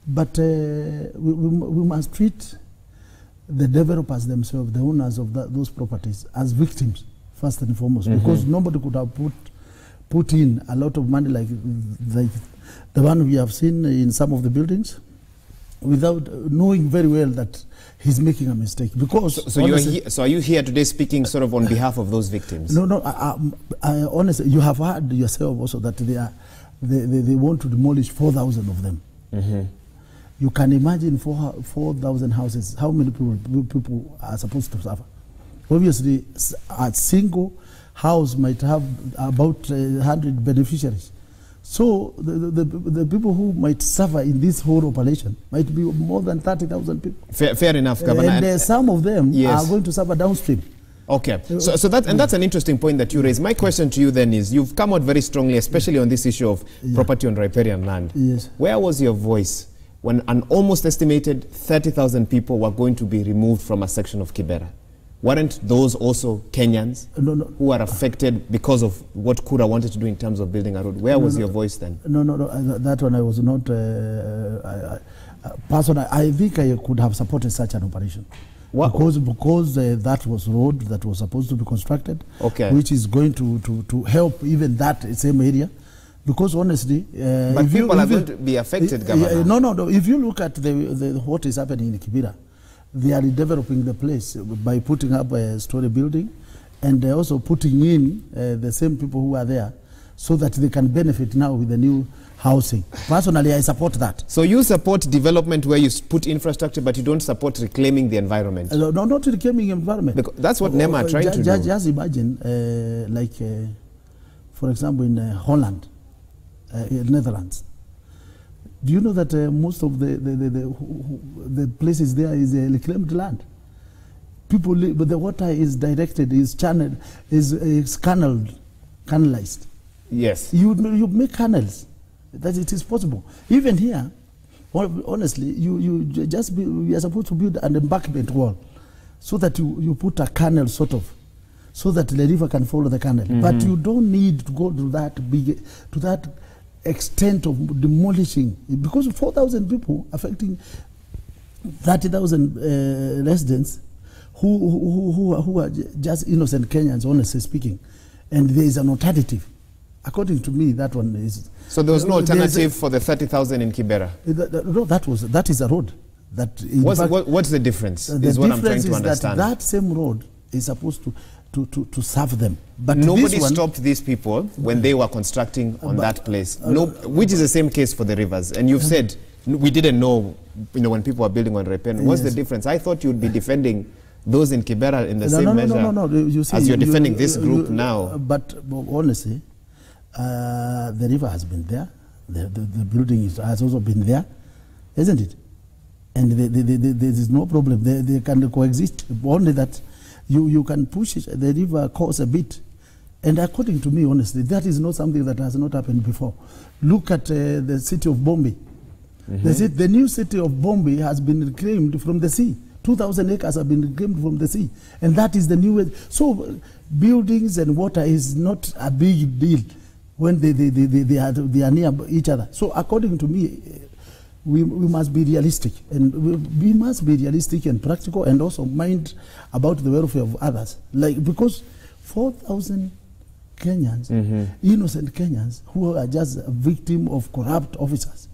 But we must treat the developers themselves, the owners of those properties, as victims, first and foremost, because nobody could have put in a lot of money like the one we have seen in some of the buildings without knowing very well that he's making a mistake. Because so are you here today speaking sort of on behalf of those victims? No, I honestly, you have heard yourself also that they want to demolish 4,000 of them. You can imagine 4,000 houses, how many people are supposed to suffer. Obviously, a single house might have about 100 beneficiaries. So the people who might suffer in this whole operation might be more than 30,000 people. Fair enough, Governor. And some of them are going to suffer downstream. Okay, so that's an interesting point that you raise. My question to you then is, you've come out very strongly, especially on this issue of property on riparian land. Yes. Where was your voice when an almost estimated 30,000 people were going to be removed from a section of Kibera? Weren't those also Kenyans who are affected because of what Kura wanted to do in terms of building a road? Where was your voice then? No, that one I was not personally. I think I could have supported such an operation. Because that was road that was supposed to be constructed, which is going to help even that same area. Because honestly, but people are going to be affected, Governor. No. If you look at what is happening in Kibera, they are redeveloping the place by putting up a story building, and they're also putting in the same people who are there, so that they can benefit now with the new housing. Personally, I support that. So you support development where you put infrastructure, but you don't support reclaiming the environment? No, not reclaiming the environment. Because that's what NEMA are trying to do. Just imagine, for example, in Holland, in Netherlands. Do you know that most of the places there is reclaimed land? People live, but the water is directed, is channeled, is canalized. Yes. You make canals. That it is possible. Even here, honestly, we are supposed to build an embankment wall, so that you put a canal sort of, so that the river can follow the canal. But you don't need to go to that extent of demolishing, because 4,000 people affecting 30,000 residents who are just innocent Kenyans, honestly speaking, and there is an alternative. According to me, that one is. So there was no alternative for the 30,000 in Kibera? No, that is a road. What's the difference? Is what I'm trying to understand. That same road is supposed to serve them. But nobody stopped these people when they were constructing on that place. Which is the same case for the rivers. And you've said we didn't know, when people were building on riparian. What's the difference? I thought you'd be defending those in Kibera in the same measure you see, as you're defending this group now. But honestly, the river has been there. The building has also been there, isn't it? And there is no problem. They can coexist. Only that you can push it, the river course a bit. And according to me, honestly, that is not something that has not happened before. Look at the city of Bombay. The new city of Bombay has been reclaimed from the sea. 2,000 acres have been reclaimed from the sea. And that is the new way. So buildings and water is not a big deal when they are near each other. So according to me, we must be realistic, and we must be realistic and practical, and also mind about the welfare of others. Because 4,000 Kenyans, innocent Kenyans, who are just a victim of corrupt officers,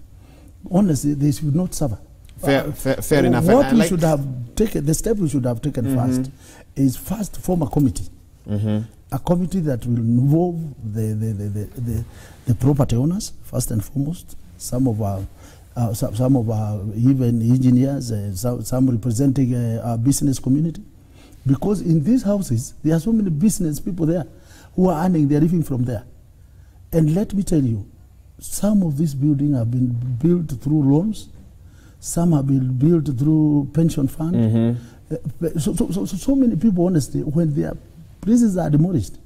honestly, they should not suffer. Fair enough. What we should have taken, the step we should have taken first, is first form a committee. A committee that will involve the property owners, first and foremost, some of our even engineers, some representing our business community. Because in these houses, there are so many business people there who are earning their living from there. And let me tell you, some of these buildings have been built through loans, some have been built through pension fund. So many people, honestly, when their places are demolished,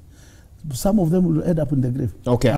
some of them will end up in the grave. Okay.